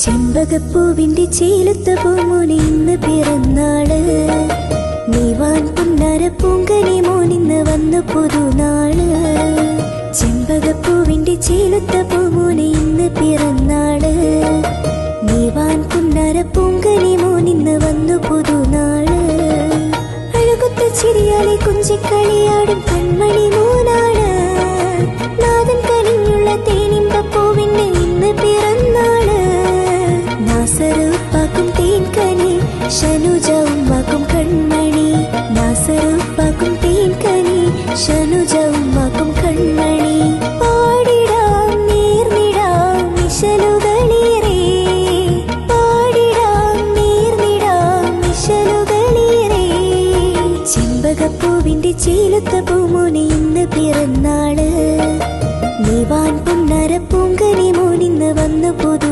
ചെമ്പകപ്പൂവിന്റെ ചേലുത്ത പൂമോനെ ഇന്ന് പിറന്നാള്. നീവാൻ പുന്നാര പൂങ്കനി മോനിന്ന് വന്നു പുതുനാള്. ചെമ്പകപ്പൂവിന്റെ ചേലുത്ത പൂമോനെ ഇന്ന് പിറന്നാള്. നീവാൻ പുന്നാര പൂങ്കനി മോനിന്ന് വന്നു പുതുനാള്. അഴകുത്ത ചിരിയാലെ കുഞ്ചിക്കളിയാടും കൺമണി മോനാണ്. നാദൻ കനിഞ്ഞുള്ള തേനിമ്പപ്പൂവിന് ഇന്ന് പിറന്നാള്. നാസറുപ്പാക്കും തേൻകനി ഷനുജ ഉമ്മാക്കും കൺമണി. നാസറുപ്പാക്കും തേൻകനി ഷനുജ ഉമ്മാക്കും കൺമണി. പാടിടാം നീർന്നിടാം നിശലുകളേറെ. പാടിടാം നീർന്നിടാം നിശലുകളേറെ. ചെമ്പകപ്പൂവിന്റെ ചേലുത്ത പൂമോനെ ഇന്ന് പിറന്നാള്. നീവാൻ പുന്നാര പൂങ്കനി മോനിന്ന് വന്നു പുതു